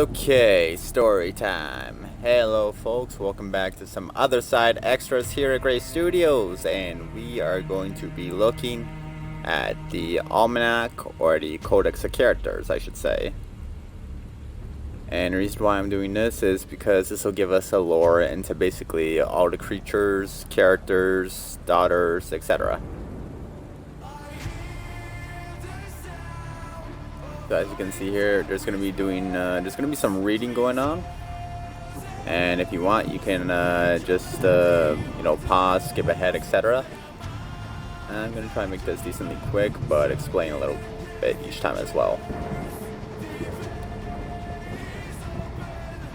Okay, story time. Hello folks, welcome back to some Othercide extras here at Gray Studios, and we are going to be looking at the Almanac, or the Codex of Characters, I should say. And the reason why I'm doing this is because this will give us a lore into basically all the creatures, characters, daughters, etc. So as you can see here, there's gonna be some reading going on, and if you want, you can just pause, skip ahead, etc. I'm gonna try and make this decently quick, but explain a little bit each time as well.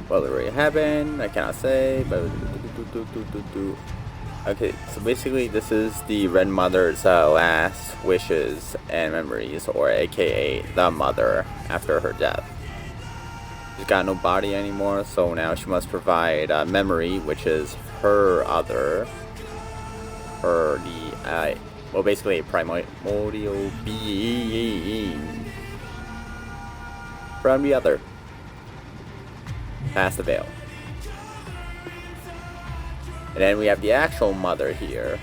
Well, it already happened. I cannot say, but okay, so basically this is the Red Mother's last wishes and memories, or aka the Mother, after her death. She's got no body anymore, so now she must provide memory, which is basically a primordial being from the other, past the veil. And then we have the actual mother here.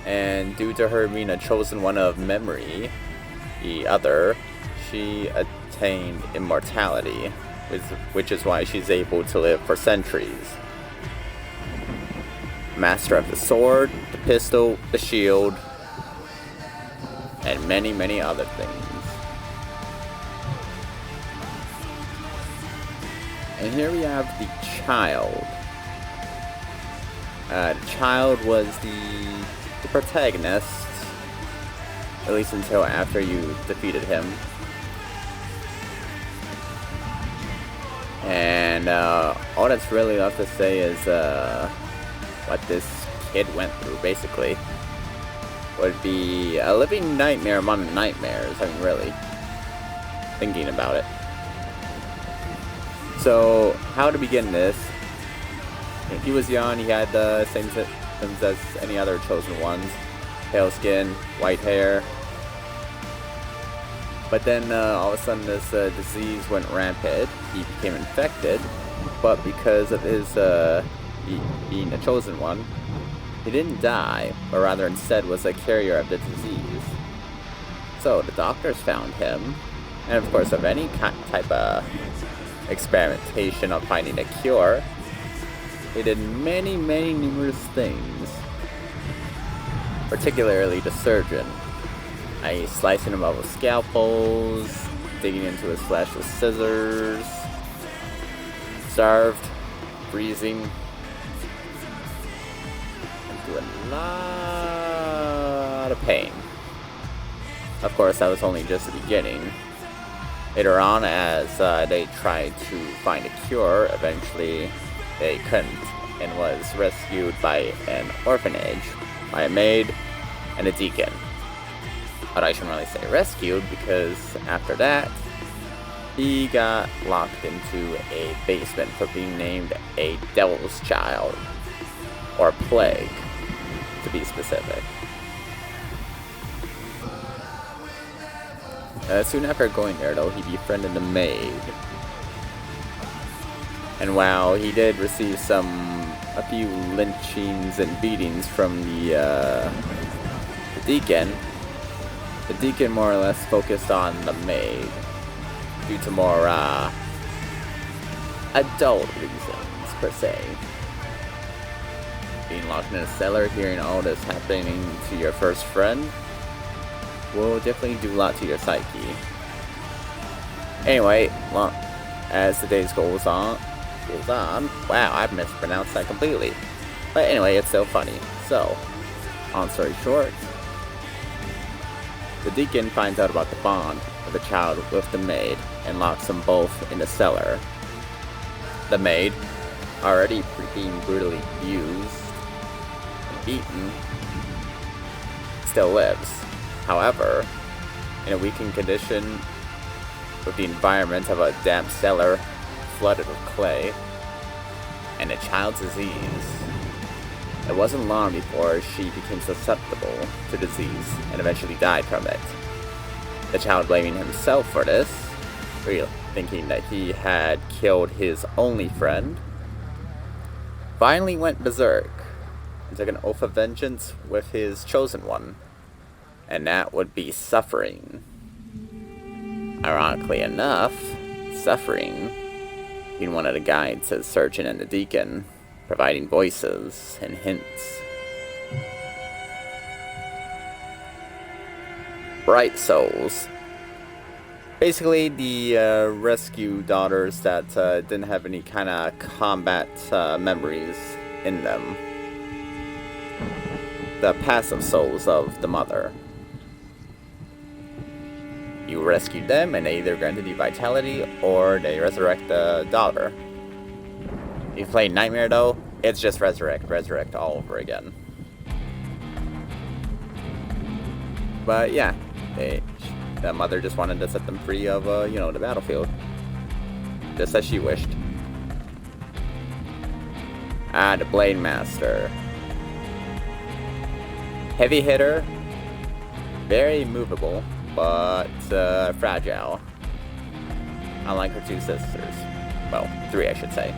And due to her being a chosen one of memory, the other, she attained immortality, which is why she's able to live for centuries. Master of the sword, the pistol, the shield, and many, many other things. And here we have the child. The child was the protagonist, at least until after you defeated him. And all that's really left to say is what this kid went through, basically. Would be a living nightmare among nightmares, I mean, really. Thinking about it. So, how to begin this? He was young, he had the same symptoms as any other chosen ones. Pale skin, white hair. But then all of a sudden this disease went rampant. He became infected, but because of his being a chosen one, he didn't die, but rather instead was a carrier of the disease. So the doctors found him, and of course of any type of experimentation of finding a cure, they did many, many numerous things, particularly the surgeon, i.e. slicing him up with scalpels, digging into his flesh with scissors, starved, freezing, into a lot of pain. Of course, that was only just the beginning. Later on, as they tried to find a cure, eventually they couldn't, and was rescued by an orphanage, by a maid and a deacon. But I shouldn't really say rescued, because after that, he got locked into a basement for being named a devil's child, or Plague, to be specific. Soon after going there, though, he befriended the maid. And while he did receive a few lynchings and beatings from the deacon more or less focused on the maid due to more adult reasons, per se. Being locked in a cellar, hearing all this happening to your first friend will definitely do a lot to your psyche. Anyway, as the days goes on, wow, I've mispronounced that completely. But anyway, it's so funny. So, long story short, the deacon finds out about the bond of the child with the maid and locks them both in the cellar. The maid, already being brutally abused and beaten, still lives. However, in a weakened condition, with the environment of a damp cellar flooded with clay, and a child's disease, it wasn't long before she became susceptible to disease and eventually died from it. The child blaming himself for this, really thinking that he had killed his only friend, finally went berserk and took an oath of vengeance with his chosen one, and that would be Suffering. Ironically enough, Suffering being one of the guides to the Surgeon and the Deacon, providing voices and hints. Bright Souls. Basically, the rescue daughters that didn't have any kind of combat memories in them. The passive souls of the mother. You rescued them, and they either granted you vitality or they resurrect the daughter. If you play Nightmare, though, it's just resurrect all over again. But yeah, the mother just wanted to set them free of, the battlefield. Just as she wished. The Blade Master. Heavy hitter. Very movable, but fragile. Unlike her two sisters. Well, three I should say.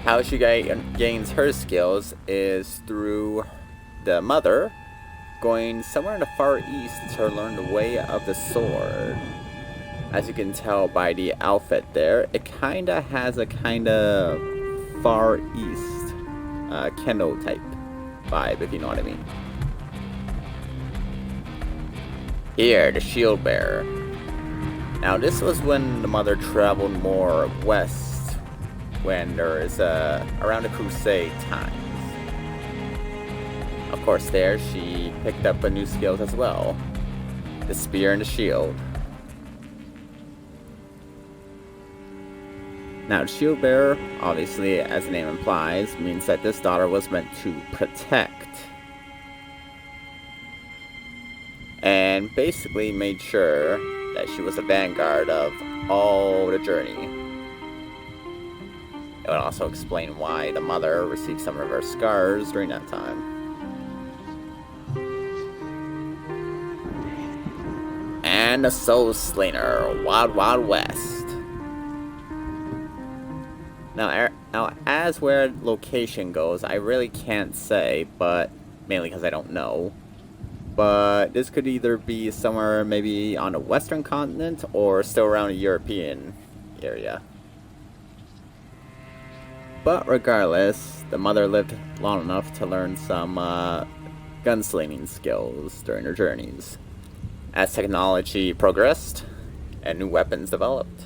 How she gains her skills is through the mother going somewhere in the Far East to learn the way of the sword. As you can tell by the outfit there, it kinda has a kinda Far East kendo type vibe, if you know what I mean. Here, the Shield Bearer. Now this was when the mother traveled more west, when there is around the Crusade times. Of course there, she picked up a new skill as well. The Spear and the Shield. Now, the Shield Bearer, obviously, as the name implies, means that this daughter was meant to protect. And basically made sure that she was the vanguard of all the journey. It would also explain why the mother received some of her scars during that time. And the Soul Slinger, Wild Wild West. Now, as where location goes, I really can't say, but mainly because I don't know. But this could either be somewhere maybe on the Western continent or still around the European area. But regardless, the mother lived long enough to learn some gunslinging skills during her journeys. As technology progressed and new weapons developed.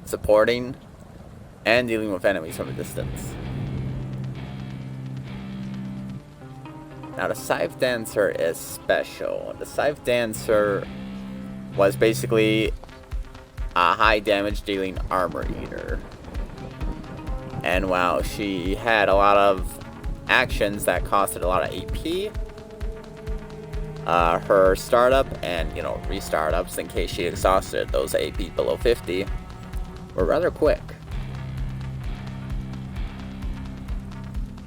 Supporting and dealing with enemies from a distance. Now the Scythe Dancer is special. The Scythe Dancer was basically a high damage dealing armor eater. And while she had a lot of actions that costed a lot of AP, her startup and, restartups in case she exhausted those AP below 50 were rather quick.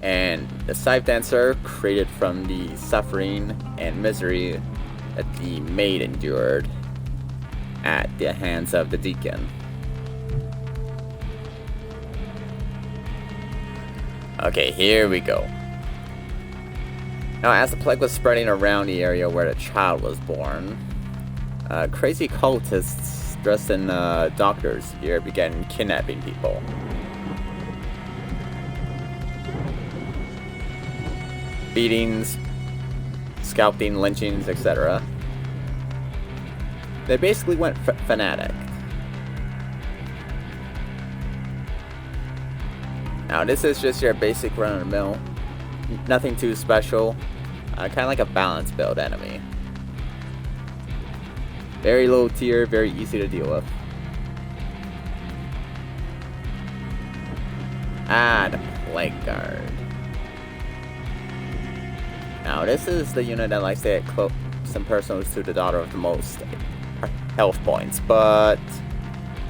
And the Scythe Dancer, created from the suffering and misery that the maid endured at the hands of the Deacon. Okay, here we go. Now, as the plague was spreading around the area where the child was born, crazy cultists dressed in doctors' gear began kidnapping people. Beatings, scalping, lynchings, etc. They basically went fanatic. Now, this is just your basic run-of-the-mill. Nothing too special. Kind of like a balanced build enemy. Very low tier, very easy to deal with. The Plague Guard. Now, this is the unit that likes to get close and personal to the daughter with the most health points, but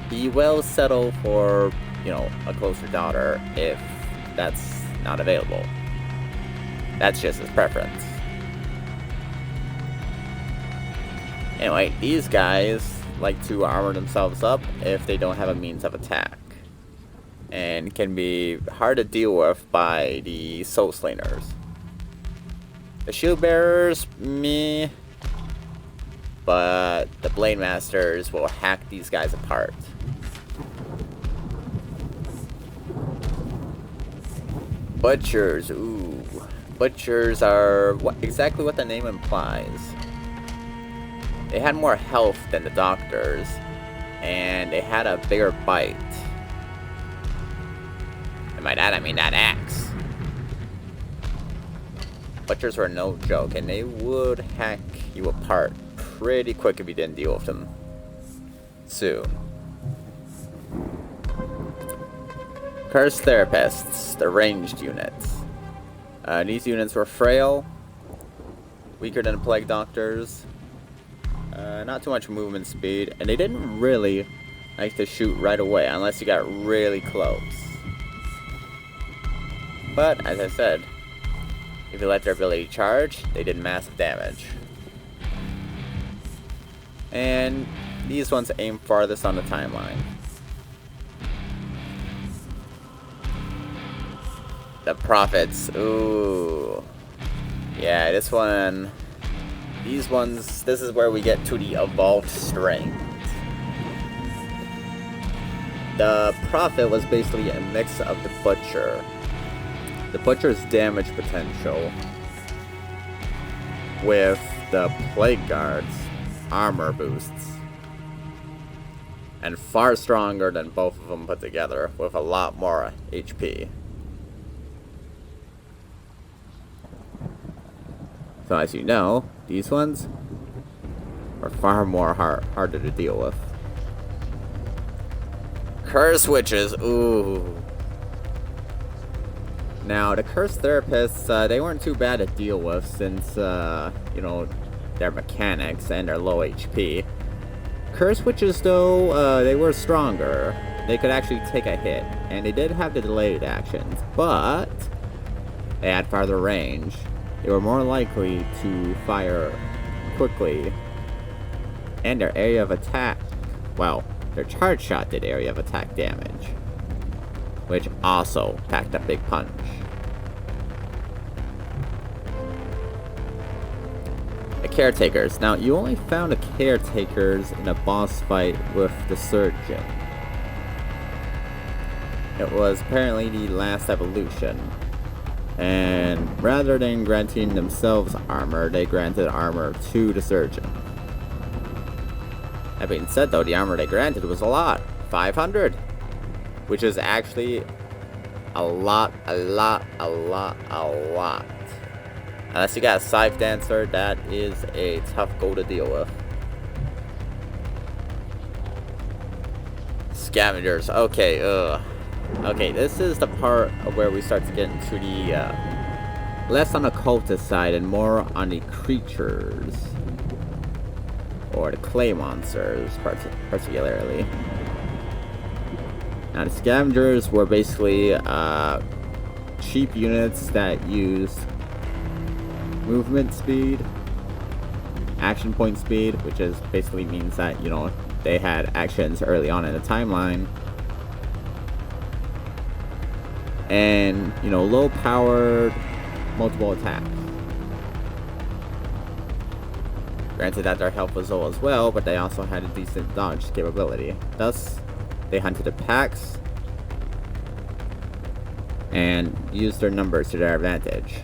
he will settle for, a closer daughter if that's not available. That's just his preference. Anyway, these guys like to armor themselves up if they don't have a means of attack, and can be hard to deal with by the soul slingers. The shield bearers, meh, but the blade masters will hack these guys apart. Butchers, ooh. Butchers are exactly what the name implies. They had more health than the doctors, and they had a bigger bite. And by that I mean that axe. Butchers were no joke, and they would hack you apart pretty quick if you didn't deal with them soon. Cursed Therapists, the ranged units. These units were frail, weaker than Plague Doctors, not too much movement speed, and they didn't really like to shoot right away unless you got really close. But, as I said, if you let their ability charge, they did massive damage. And these ones aim farthest on the timeline. The Prophets, ooh. Yeah, this one, these ones, this is where we get to the evolved strength. The Prophet was basically a mix of the Butcher. The Butcher's damage potential with the Plague Guard's armor boosts. And far stronger than both of them put together, with a lot more HP. So as you know, these ones are far more harder to deal with. Curse Witches, ooh. Now, the Cursed Therapists, they weren't too bad to deal with since, you know, their mechanics and their low HP. Curse Witches, though, they were stronger. They could actually take a hit, and they did have the delayed actions, but they had farther range. They were more likely to fire quickly, and their area of attack, well, their charge shot did area of attack damage, which also packed a big punch. The Caretakers. Now, you only found the Caretakers in a boss fight with the Surgeon. It was apparently the last evolution. And rather than granting themselves armor, they granted armor to the Surgeon. That being said, though, the armor they granted was a lot. 500. Which is actually a lot. Unless you got a Scythe Dancer, that is a tough goal to deal with. Scavengers. Okay, Okay, this is the part of where we start to get into the, less on the cultist side and more on the creatures. Or the clay monsters, particularly. Now, the Scavengers were basically, cheap units that used movement speed, action point speed, which is basically means that, you know, they had actions early on in the timeline. And, you know, low-powered, multiple attacks. Granted that their health was low as well, but they also had a decent dodge capability. Thus, they hunted the packs and used their numbers to their advantage.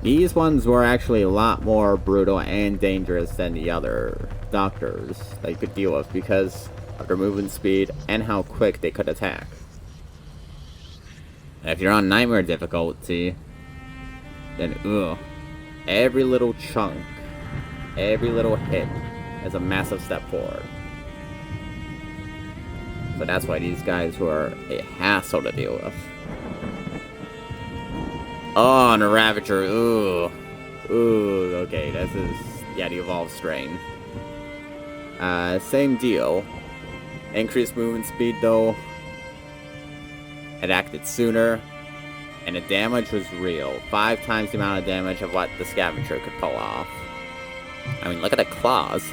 These ones were actually a lot more brutal and dangerous than the other doctors that you could deal with because of their movement speed and how quick they could attack. If you're on Nightmare difficulty, then every little chunk, every little hit is a massive step forward. So that's why these guys were a hassle to deal with. Oh, and a Ravager, okay, this is, yeah, the evolved strain. Same deal. Increased movement speed though. It acted sooner, and the damage was real. 5 times the amount of damage of what the Scavenger could pull off. I mean, look at the claws.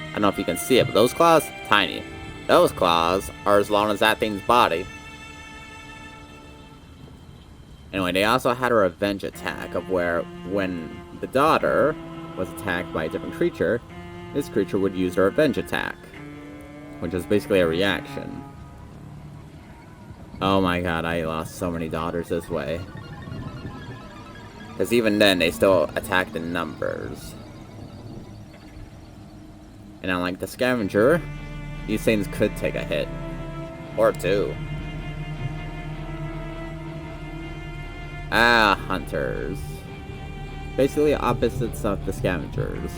I don't know if you can see it, but those claws, tiny. Those claws are as long as that thing's body. Anyway, they also had a revenge attack of where when the daughter was attacked by a different creature, this creature would use a revenge attack, which is basically a reaction. Oh my god, I lost so many daughters this way. Because even then, they still attacked in numbers. And unlike the scavenger, these things could take a hit. Or two. Hunters. Basically opposites of the scavengers.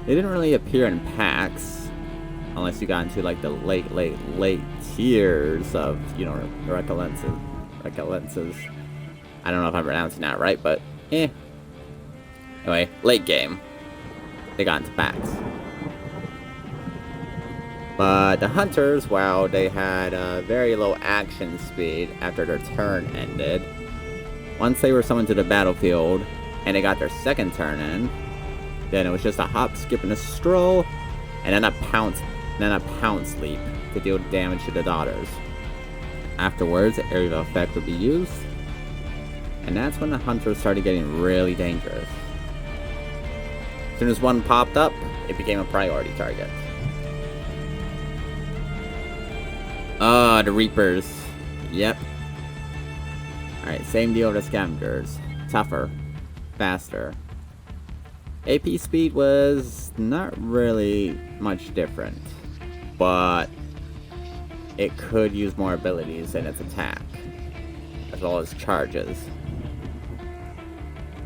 They didn't really appear in packs. Unless you got into like the late tiers of, you know, recollences. I don't know if I'm pronouncing that right, but Anyway, late game. They got into packs. But the hunters, while they had very low action speed after their turn ended, once they were summoned to the battlefield and they got their second turn in, then it was just a hop, skip, and a stroll, and then a pounce leap to deal damage to the daughters. Afterwards, the area of effect would be used, and that's when the hunters started getting really dangerous. As soon as one popped up, it became a priority target. The Reapers. Yep. Alright, same deal with the Scavengers. Tougher. Faster. AP speed was not really much different, but it could use more abilities in its attack, as well as charges.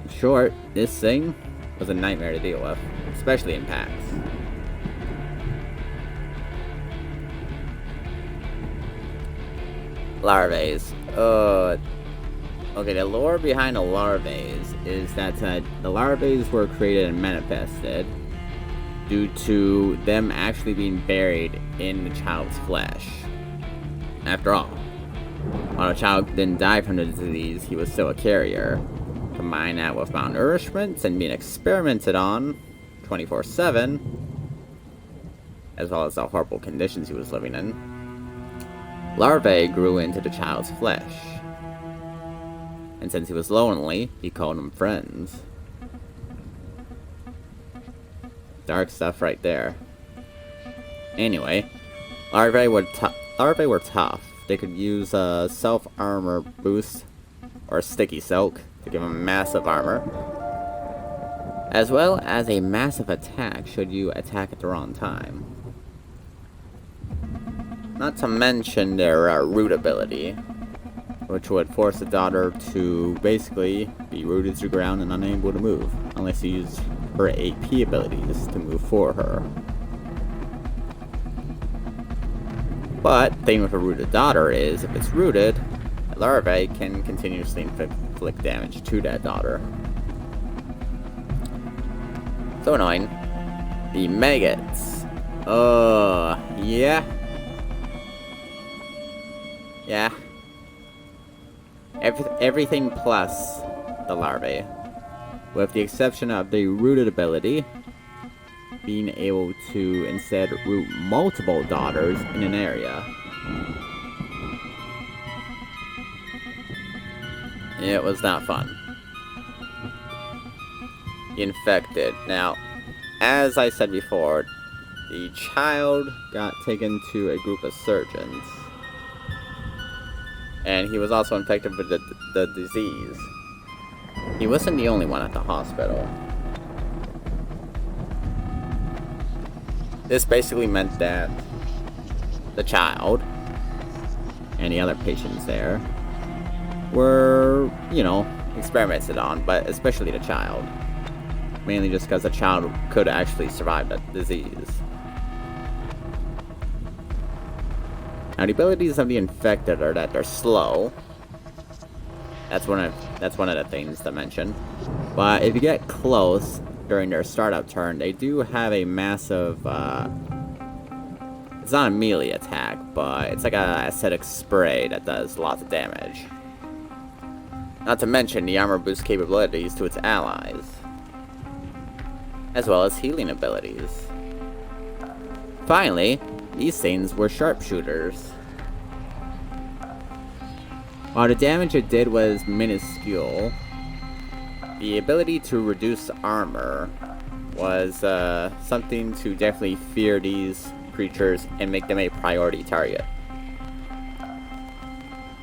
In short, this thing was a nightmare to deal with, especially in packs. Larvaes. Okay, the lore behind the larvaes is that the larvaes were created and manifested due to them actually being buried in the child's flesh. After all, while the child didn't die from the disease, he was still a carrier. Combine that with malnourishment and being experimented on 24/7, as well as the horrible conditions he was living in, larvae grew into the child's flesh. And since he was lonely, he called them friends. Dark stuff right there. Anyway, larvae were tough. They could use a self-armor boost or sticky silk to give them massive armor, as well as a massive attack should you attack at the wrong time. Not to mention their root ability, which would force the daughter to basically be rooted to the ground and unable to move, unless you use her AP abilities to move for her. But the thing with a rooted daughter is, if it's rooted, the larvae can continuously inflict damage to that daughter. So annoying. The maggots. Yeah. Yeah. Everything plus the larvae, with the exception of the rooted ability, being able to instead root multiple daughters in an area. It was not fun. Infected. Now, as I said before, the child got taken to a group of surgeons. And he was also infected with the disease. He wasn't the only one at the hospital. This basically meant that the child and the other patients there were, you know, experimented on, but especially the child. Mainly just because the child could actually survive that disease. Now, the abilities of the infected are that they're slow. That's one of the things to mention. But if you get close during their startup turn, they do have a massive, it's not a melee attack, but it's like a acidic spray that does lots of damage. Not to mention the armor boost capabilities to its allies. as well as healing abilities. Finally, these things were sharpshooters. While the damage it did was minuscule, the ability to reduce armor was something to definitely fear these creatures and make them a priority target.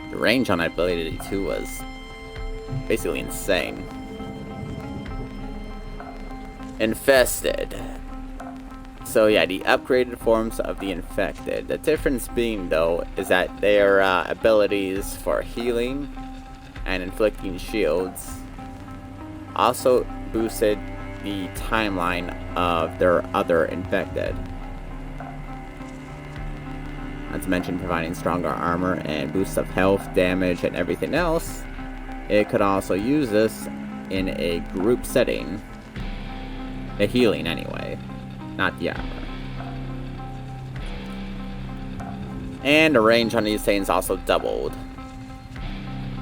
The range on that ability too was basically insane. Infested. So yeah, the upgraded forms of the infected. The difference being though is that their abilities for healing and inflicting shields also boosted the timeline of their other infected. Not to mention providing stronger armor and boosts of health, damage, and everything else. It could also use this in a group setting. The healing anyway, not the armor. And the range on these things also doubled,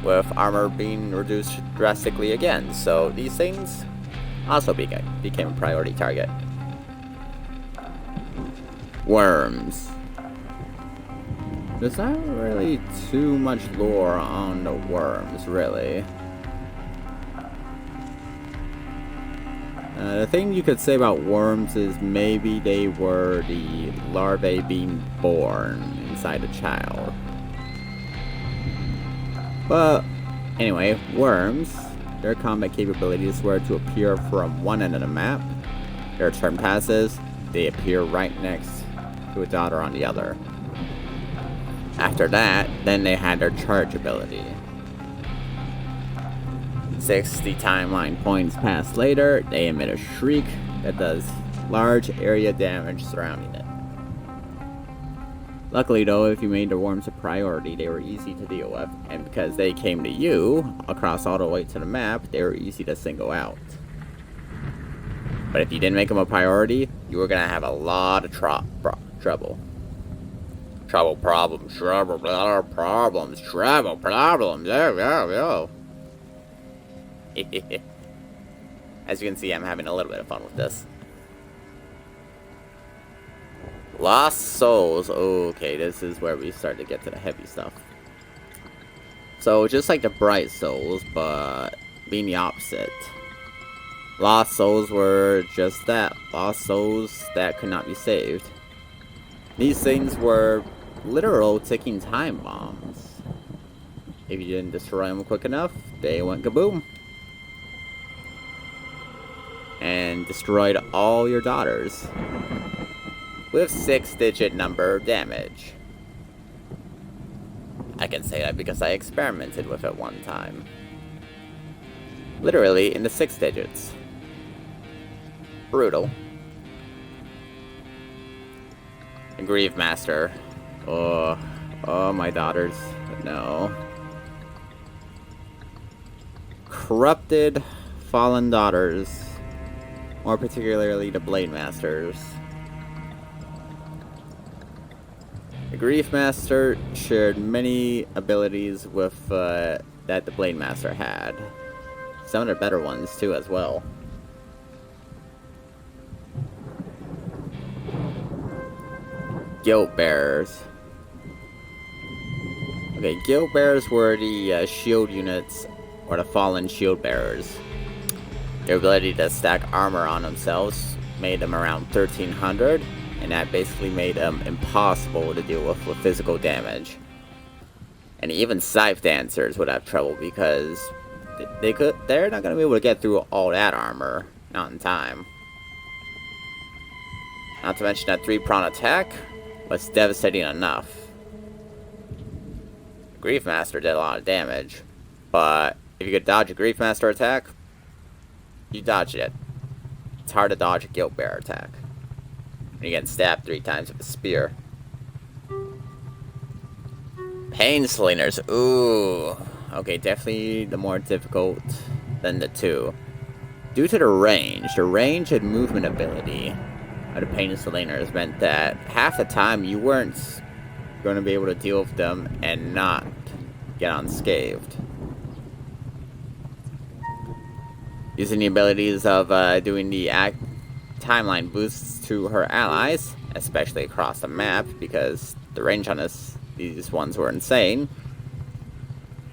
with armor being reduced drastically again, so these things also became a priority target. Worms. There's not really too much lore on the worms, really. The thing you could say about worms is maybe they were the larvae being born inside a child. But anyway, worms, their combat capabilities were to appear from one end of the map. Their turn passes, they appear right next to a daughter on the other. After that, then they had their charge ability. 60 timeline points passed later, they emit a shriek that does large area damage surrounding it. Luckily though, if you made the worms a priority, they were easy to deal with, and because they came to you, across all the way to the map, they were easy to single out. But if you didn't make them a priority, you were gonna have a lot of trouble. Trouble problems, yeah. As you can see, I'm having a little bit of fun with this. Lost souls. Okay, this is where we start to get to the heavy stuff. So, just like the bright souls, but being the opposite. Lost souls were just that. Lost souls that could not be saved. These things were literal ticking time bombs. If you didn't destroy them quick enough, they went kaboom. And destroyed all your daughters. With 6-digit number damage. I can say that because I experimented with it one time. Literally in the 6 digits. Brutal. The Grieve Master. Oh, my daughters. No. Corrupted fallen daughters. More particularly the Blade Masters. The Grief Master shared many abilities with that the Blade Master had. Some of the better ones too as well. Guilt Bearers. Okay, Guilt Bearers were the shield units, or the fallen shield bearers. Their ability to stack armor on themselves made them around 1300, and that basically made them impossible to deal with physical damage. And even Scythe Dancers would have trouble because they're not going to be able to get through all that armor, not in time. Not to mention that 3-prong attack was devastating enough. Grief Master did a lot of damage, but if you could dodge a Grief Master attack, you dodged it. It's hard to dodge a Guilt Bearer attack when you get stabbed 3 times with a spear. Pain Slingers, ooh. Okay, definitely the more difficult than the 2. Due to the range and movement ability of the Pain Slingers meant that half the time you weren't going to be able to deal with them and not get unscathed. Using the abilities of doing the timeline boosts to her allies, especially across the map, because the range on these ones were insane.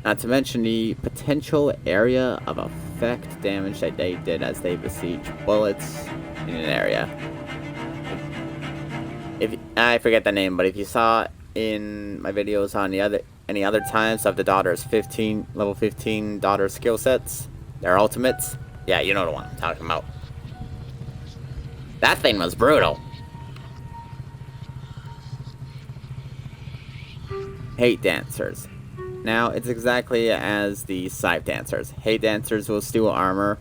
Not to mention the potential area of effect damage that they did as they besieged bullets in an area. If I forget the name, but if you saw in my videos on any other times of the daughter's level 15 daughter skill sets, their ultimates, yeah, you know the one I'm talking about. That thing was brutal. Hate dancers. Now, it's exactly as the Scythe dancers. Hate dancers will steal armor.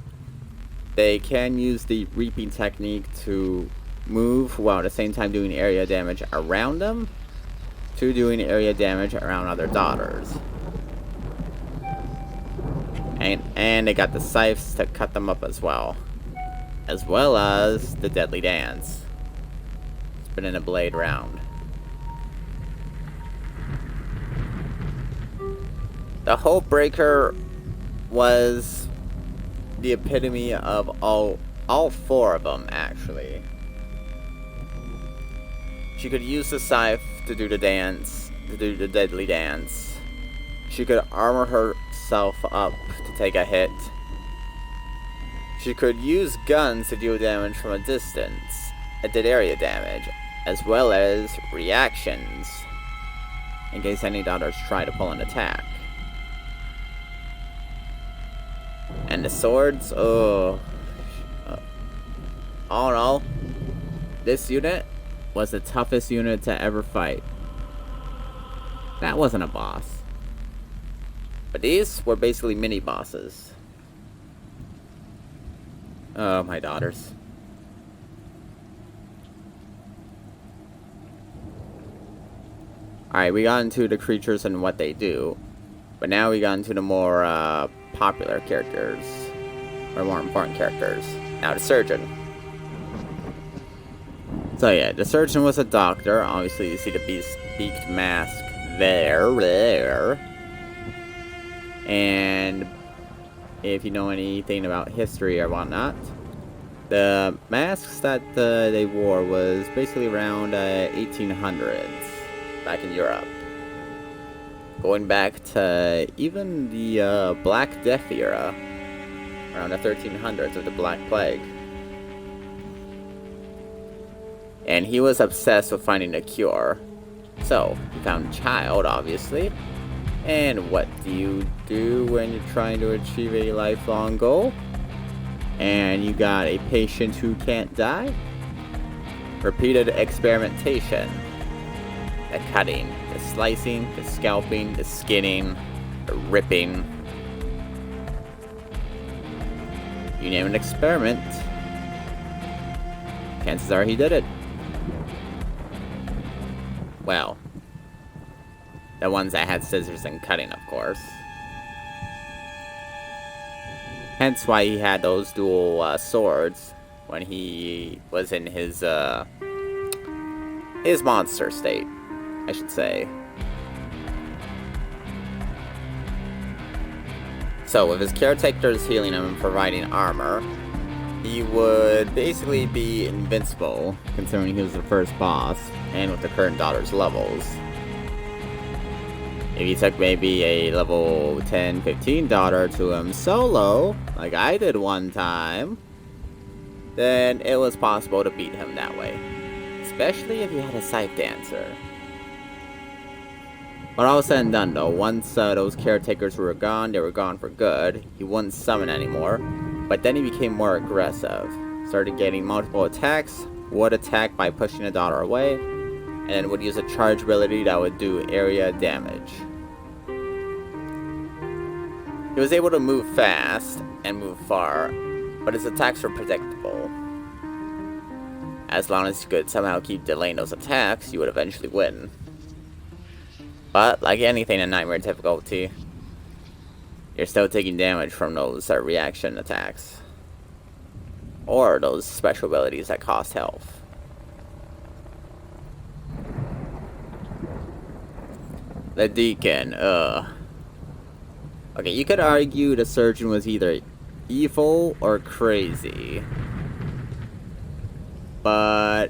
They can use the reaping technique to move while at the same time doing area damage around them, to doing area damage around other daughters. And they got the scythes to cut them up as well as the deadly dance. Spinning a blade round. The Hope Breaker was the epitome of all four of them, actually. She could use the scythe to do the dance, to do the deadly dance. She could armor herself up to take a hit. She could use guns to deal damage from a distance, it did area damage, as well as reactions, in case any daughters try to pull an attack. And the swords, all in all, this unit was the toughest unit to ever fight. That wasn't a boss. But these were basically mini bosses. Oh, my daughters. Alright, we got into the creatures and what they do. But now we got into the more popular characters, or more important characters. Now the surgeon. So yeah, the surgeon was a doctor. Obviously, you see the beaked mask there. And if you know anything about history or whatnot, the masks that they wore was basically around 1800s back in Europe. Going back to even the Black Death era, around the 1300s of the Black Plague. And he was obsessed with finding a cure. So, he found a child, obviously. And what do you do when you're trying to achieve a lifelong goal? And you got a patient who can't die? Repeated experimentation. The cutting, the slicing, the scalping, the skinning, the ripping. You name an experiment, chances are he did it. Well, the ones that had scissors and cutting, of course. Hence why he had those dual swords when he was in his monster state, I should say. So, with his caretakers healing him and providing armor, he would basically be invincible, considering he was the first boss, and with the current daughter's levels. If you took maybe a level 10, 15 daughter to him solo, like I did one time, then it was possible to beat him that way. Especially if you had a Scythe Dancer. But all said and done though, once those caretakers were gone, they were gone for good. He wouldn't summon anymore, but then he became more aggressive. Started getting multiple attacks, would attack by pushing a daughter away, and then would use a charge ability that would do area damage. He was able to move fast and move far, but his attacks were predictable. As long as you could somehow keep delaying those attacks, you would eventually win. But, like anything in Nightmare difficulty, you're still taking damage from those reaction attacks. Or those special abilities that cost health. The Deacon, Okay, you could argue the surgeon was either evil or crazy. But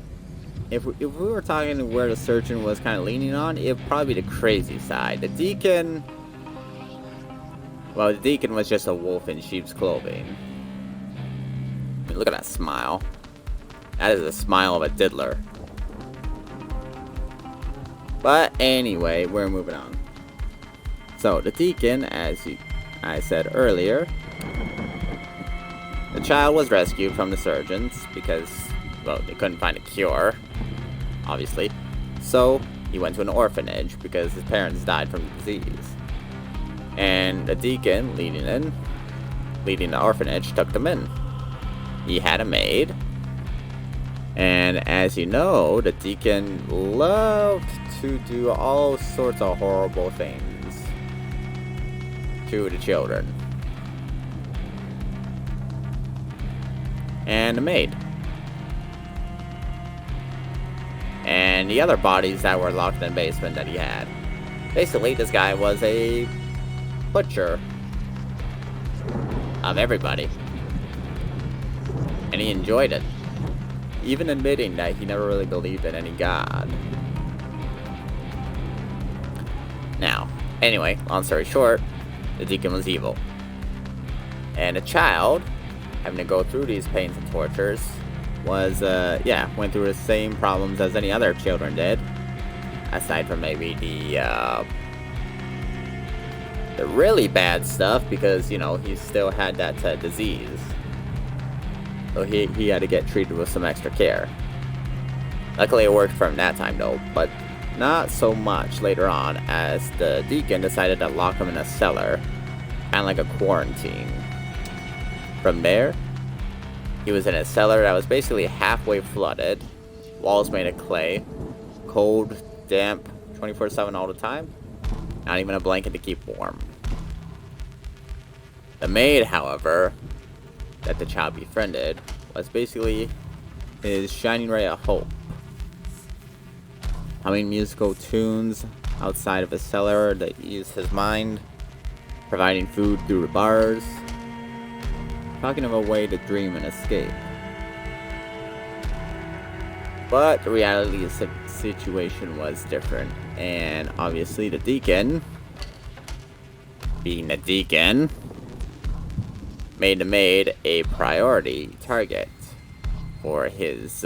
if we were talking where the surgeon was kind of leaning on, it'd probably be the crazy side. The deacon... Well, the deacon was just a wolf in sheep's clothing. I mean, look at that smile. That is the smile of a diddler. But anyway, we're moving on. So, the deacon, as I said earlier, the child was rescued from the surgeons because, well, they couldn't find a cure, obviously. So, he went to an orphanage because his parents died from the disease. And the deacon, leading the orphanage, took them in. He had a maid. And as you know, the deacon loved to do all sorts of horrible things to the children. And the maid. And the other bodies that were locked in the basement that he had. Basically, this guy was a butcher of everybody. And he enjoyed it. Even admitting that he never really believed in any god. Now, anyway, long story short, the deacon was evil. And the child, having to go through these pains and tortures, was, went through the same problems as any other children did. Aside from maybe the really bad stuff, because, you know, he still had that disease. So he had to get treated with some extra care. Luckily it worked for him that time though, but not so much later on, as the deacon decided to lock him in a cellar, kind of like a quarantine. From there, he was in a cellar that was basically halfway flooded, walls made of clay, cold, damp, 24/7 all the time, not even a blanket to keep warm. The maid, however, that the child befriended, was basically his shining ray of hope. Humming musical tunes outside of a cellar that eased his mind, providing food through the bars, talking of a way to dream and escape. But the reality of the situation was different, and obviously the deacon, being the deacon, made the maid a priority target for his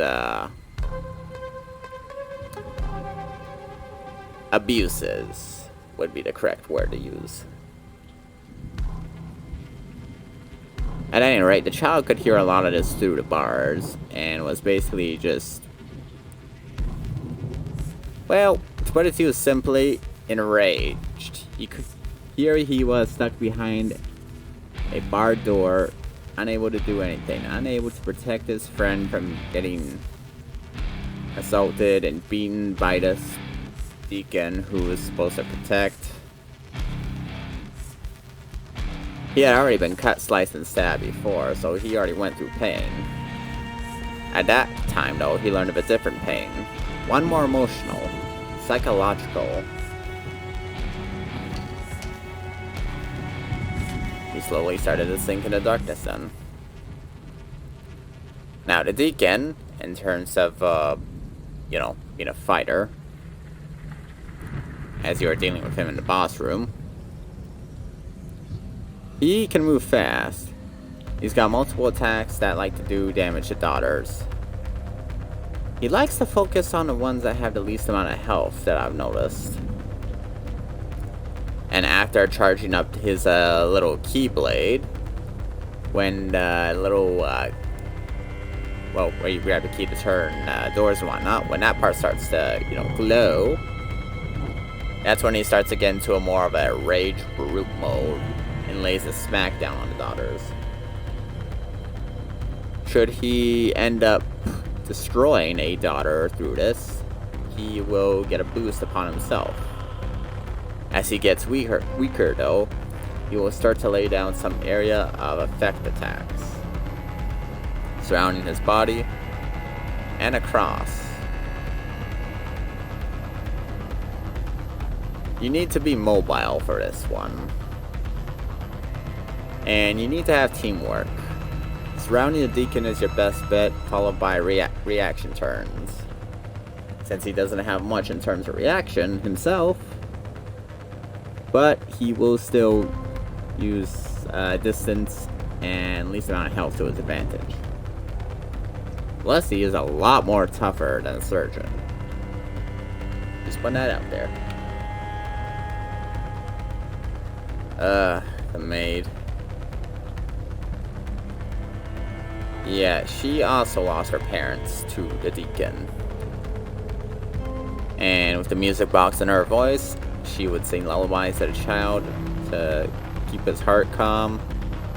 abuses, would be the correct word to use. At any rate, the child could hear a lot of this through the bars, and was basically just, well, to put it to you simply, enraged. He was stuck behind a bar door, unable to do anything, unable to protect his friend from getting assaulted and beaten by this deacon who was supposed to protect. He had already been cut, sliced, and stabbed before, so he already went through pain. At that time, though, he learned of a different pain. One more emotional, psychological. He slowly started to sink into darkness then. Now, the deacon, in terms of, being a fighter, as you are dealing with him in the boss room, he can move fast. He's got multiple attacks that like to do damage to daughters. He likes to focus on the ones that have the least amount of health, that I've noticed. And after charging up his little keyblade, when the little, where you grab the key to turn doors and whatnot, when that part starts to, glow, that's when he starts to get into a more of a rage brute mode and lays a smackdown on the daughters. Should he end up destroying a daughter through this, he will get a boost upon himself. As he gets weaker though, he will start to lay down some area of effect attacks surrounding his body and across. You need to be mobile for this one. And you need to have teamwork. Surrounding the Deacon is your best bet, followed by reaction turns. Since he doesn't have much in terms of reaction himself, but he will still use distance and least amount of health to his advantage. Plus, he is a lot more tougher than a surgeon. Just putting that out there. The maid. Yeah, she also lost her parents to the Deacon. And with the music box in her voice, she would sing lullabies to the child to keep his heart calm,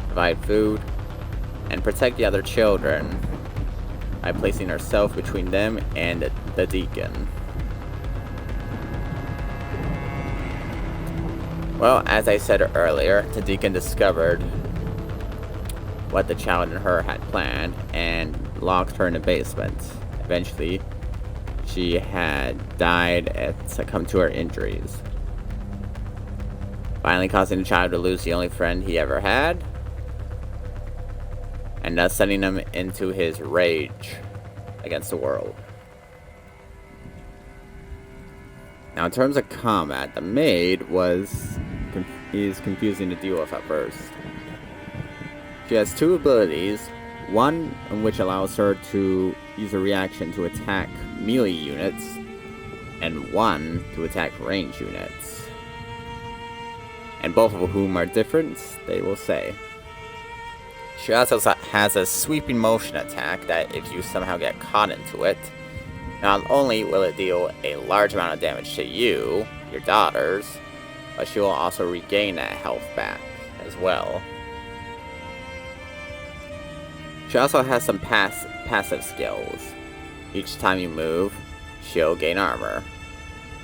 provide food, and protect the other children by placing herself between them and the Deacon. Well, as I said earlier, the Deacon discovered what the child and her had planned and locked her in the basement. Eventually, she had died and succumbed to her injuries, finally causing the child to lose the only friend he ever had, and thus sending him into his rage against the world. Now, in terms of combat, the maid is confusing to deal with at first. She has two abilities, one in which allows her to use a reaction to attack melee units, and one to attack range units. And both of whom are different, they will say. She also has a sweeping motion attack that if you somehow get caught into it, not only will it deal a large amount of damage to you, your daughters, but she will also regain that health back as well. She also has some passive skills. Each time you move, she'll gain armor.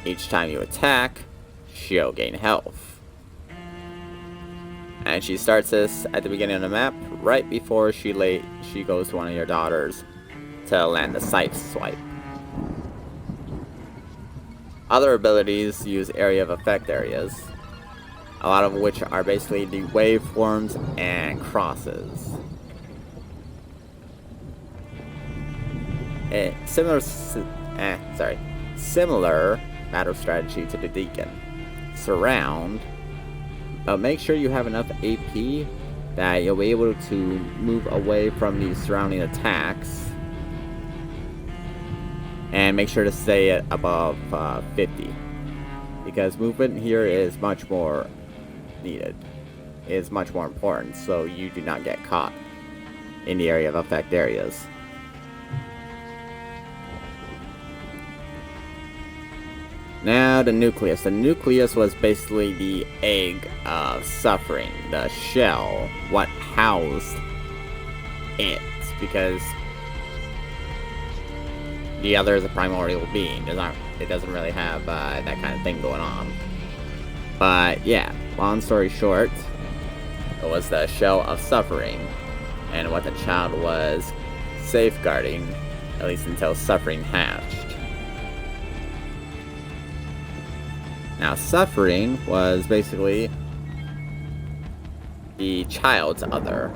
Each time you attack, she'll gain health. And she starts this at the beginning of the map, right before she goes to one of your daughters to land the scythe swipe. Other abilities use area of effect areas, a lot of which are basically the waveforms and crosses. Similar battle strategy to the Deacon. Surround, but make sure you have enough AP that you'll be able to move away from the surrounding attacks, and make sure to stay at above 50, because movement here is much more needed. It is much more important, so you do not get caught in the area of effect areas. Now, the nucleus. The nucleus was basically the egg of suffering, the shell, what housed it, because the other is a primordial being. It doesn't really have that kind of thing going on. But yeah, long story short, it was the shell of suffering, and what the child was safeguarding, at least until suffering hatched. Now, suffering was basically the child's other,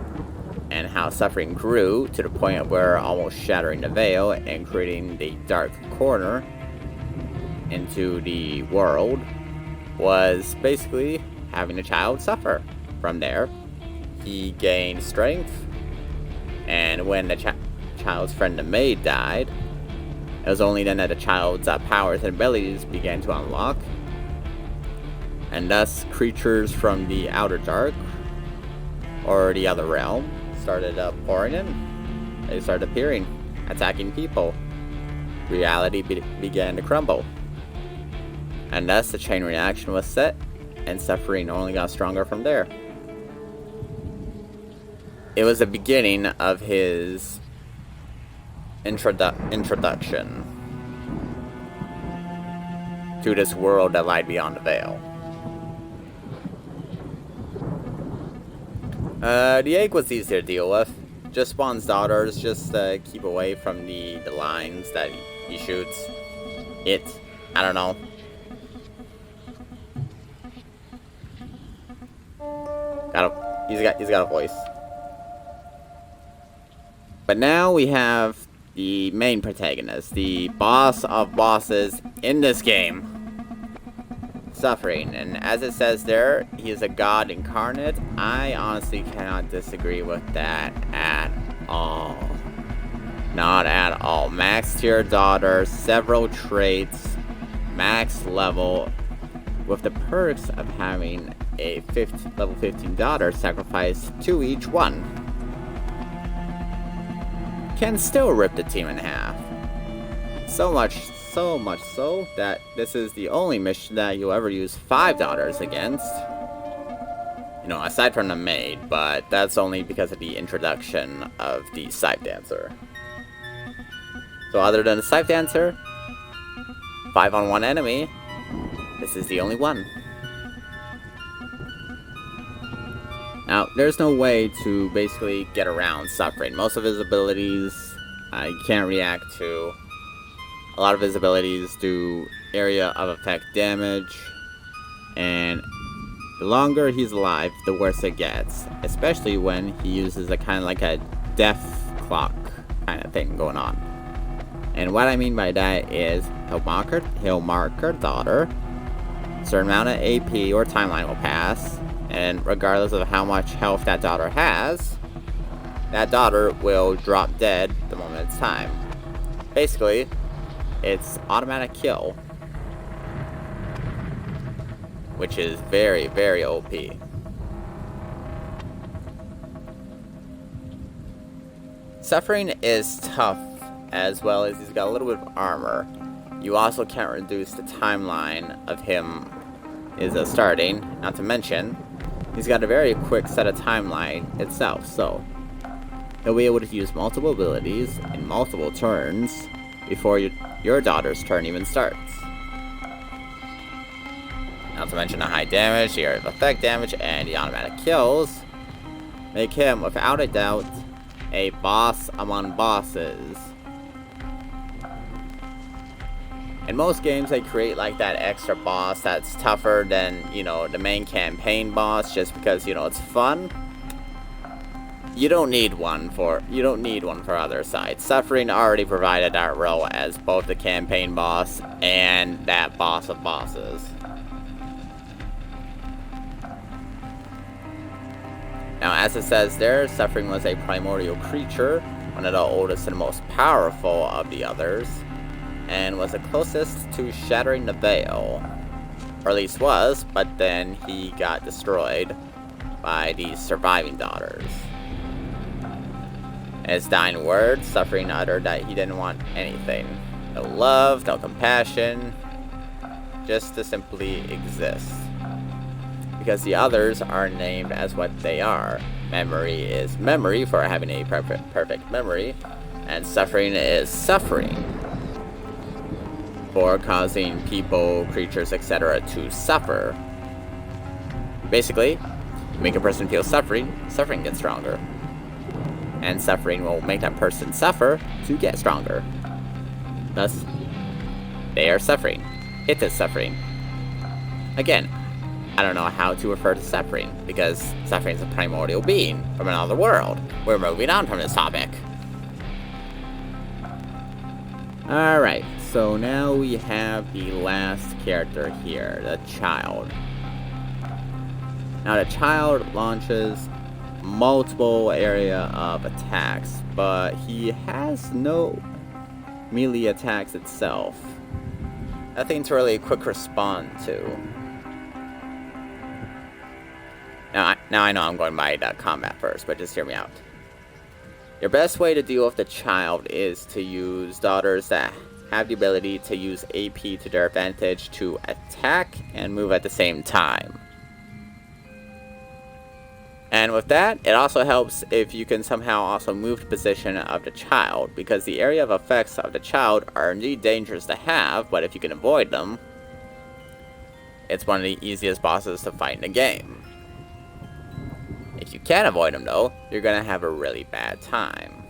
and how suffering grew to the point of where almost shattering the veil and creating the dark corner into the world was basically having the child suffer. From there, he gained strength, and when the child's friend the maid died, it was only then that the child's powers and abilities began to unlock, and thus creatures from the outer dark, or the other realm, started pouring in. They started appearing, attacking people. Reality began to crumble. And thus the chain reaction was set, and suffering only got stronger from there. It was the beginning of his introduction to this world that lied beyond the veil. The egg was easier to deal with. Just spawns daughters, just keep away from the lines that he shoots. I don't know. He's got a voice. But now we have the main protagonist, the boss of bosses in this game, Suffering. And as it says there, he is a god incarnate. I honestly cannot disagree with that at all. Not at all. Max tier daughter, several traits, max level, with the perks of having a level 15 daughter sacrificed to each one. Can still rip the team in half. So much so that this is the only mission that you'll ever use 5 daughters against. You know, aside from the maid, but that's only because of the introduction of the scythe dancer. So other than the scythe dancer, 5-on-1 enemy, this is the only one. Now, there's no way to basically get around Suffering. Most of his abilities, you can't react to. A lot of his abilities do area of effect damage, and the longer he's alive, the worse it gets. Especially when he uses a kind of like a death clock kind of thing going on. And what I mean by that is he'll mark her daughter, a certain amount of AP or timeline will pass, and regardless of how much health that daughter has, that daughter will drop dead the moment it's time. Basically, it's automatic kill, which is very, very OP. Suffering is tough, as well as he's got a little bit of armor. You also can't reduce the timeline of him starting, not to mention, he's got a very quick set of timeline itself, so he'll be able to use multiple abilities in multiple turns before your daughter's turn even starts. Not to mention the high damage, the area of effect damage, and the automatic kills make him, without a doubt, a boss among bosses. In most games, they create like that extra boss that's tougher than, you know, the main campaign boss, just because, you know, it's fun. You don't need one for Othercide. Suffering already provided that role as both the campaign boss and that boss of bosses. Now, as it says there, Suffering was a primordial creature, one of the oldest and most powerful of the others, and was the closest to shattering the veil. Or at least was, but then he got destroyed by the surviving daughters. In his dying words, Suffering uttered that he didn't want anything. No love, no compassion, just to simply exist. Because the others are named as what they are. Memory is memory for having a perfect memory, and suffering is suffering for causing people, creatures, etc. to suffer. Basically, make a person feel suffering, suffering gets stronger. And suffering will make that person suffer to get stronger. Thus, they are suffering. It is suffering. Again, I don't know how to refer to suffering, because suffering is a primordial being from another world. We're moving on from this topic. Alright, so now we have the last character here, the child. Now the child launches multiple area of attacks, but he has no melee attacks itself. Nothing to really quick respond to. Now I know I'm going by combat first, but just hear me out. Your best way to deal with the child is to use daughters that have the ability to use AP to their advantage to attack and move at the same time. And with that, it also helps if you can somehow also move the position of the child, because the area of effects of the child are indeed dangerous to have, but if you can avoid them, it's one of the easiest bosses to fight in the game. If you can't avoid them though, you're gonna have a really bad time.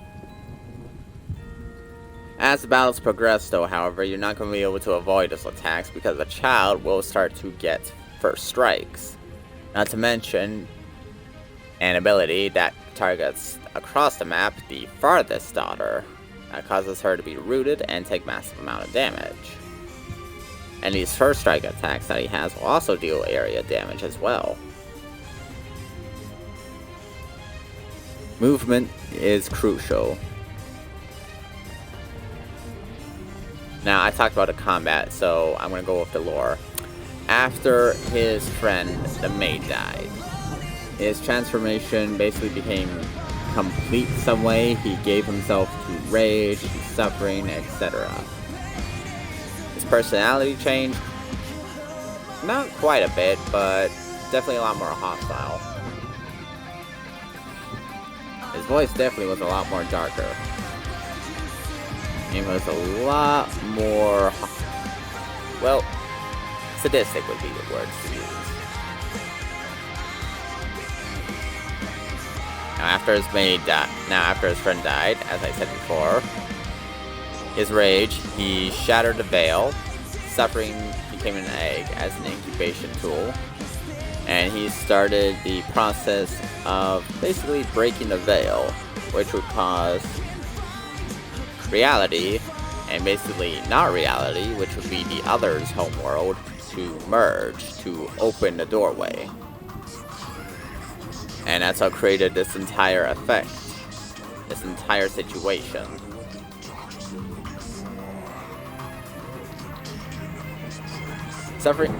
As the battles progress though, however, you're not going to be able to avoid those attacks because the child will start to get first strikes. Not to mention, an ability that targets across the map the farthest daughter. That causes her to be rooted and take massive amount of damage. And these first strike attacks that he has will also deal area damage as well. Movement is crucial. Now, I talked about the combat, so I'm going to go with the lore. After his friend, the maid, died, his transformation basically became complete some way. He gave himself to rage, suffering, etc. His personality changed. Not quite a bit, but definitely a lot more hostile. His voice definitely was a lot more darker. It was a lot more, well, sadistic would be the words to use. Now after his friend died, as I said before, his rage, he shattered the veil. Suffering became an egg as an incubation tool. And he started the process of basically breaking the veil, which would cause reality, and basically not reality, which would be the other's homeworld, to merge, to open the doorway. And that's how created this entire effect, this entire situation. Suffering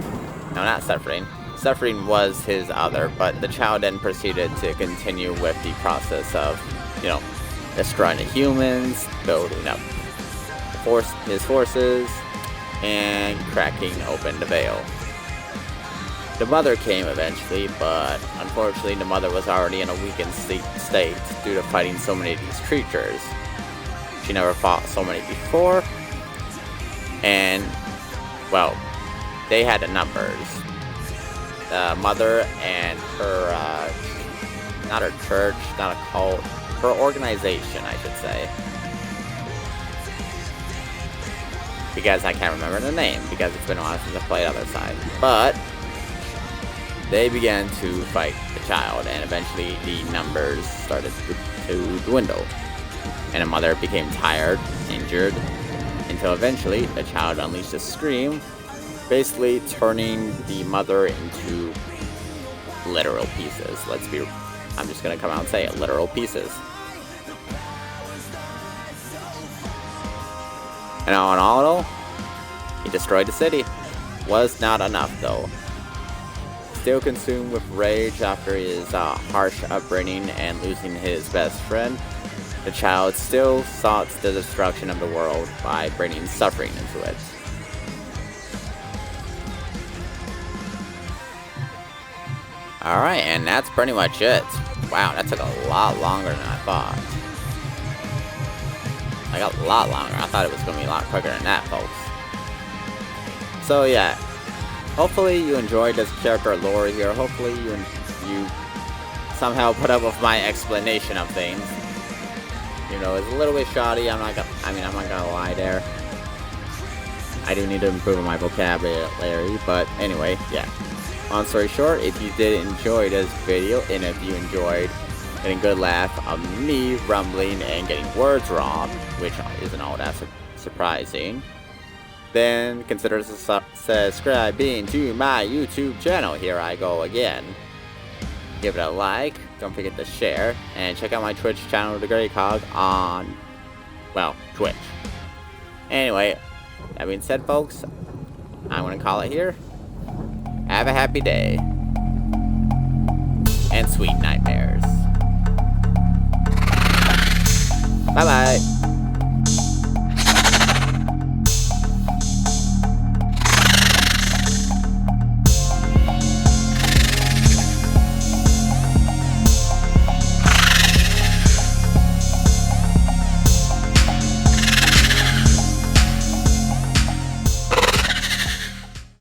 was his other, but the child then proceeded to continue with the process of, destroying the humans, building up his forces, and cracking open the veil. The mother came eventually, but unfortunately the mother was already in a weakened state due to fighting so many of these creatures. She never fought so many before, and, well, they had the numbers. The mother and her, not her church, not a cult, her organization, I should say. Because I can't remember the name, because it's been a while since I played Othercide. But they began to fight the child, and eventually the numbers started to dwindle. And the mother became tired, injured, until eventually the child unleashed a scream, basically turning the mother into literal pieces. I'm just gonna come out and say it, literal pieces. And all in all, he destroyed the city. Was not enough though. Still consumed with rage after his harsh upbringing and losing his best friend, the child still sought the destruction of the world by bringing suffering into it. Alright, and that's pretty much it. Wow, that took a lot longer than I thought. Like, a lot longer. I thought it was going to be a lot quicker than that, folks. So, yeah. Hopefully you enjoyed this character lore here. Hopefully you somehow put up with my explanation of things. It's a little bit shoddy. I'm not gonna lie there. I do need to improve on my vocabulary, but anyway, yeah. Long story short, if you did enjoy this video, and if you enjoyed getting a good laugh of me rumbling and getting words wrong, which isn't all that surprising, then consider subscribing to my YouTube channel. Here I go again. Give it a like, don't forget to share, and check out my Twitch channel, The Grey Cog, on, well, Twitch. Anyway, that being said, folks, I'm going to call it here. Have a happy day. And sweet nightmares. Bye-bye.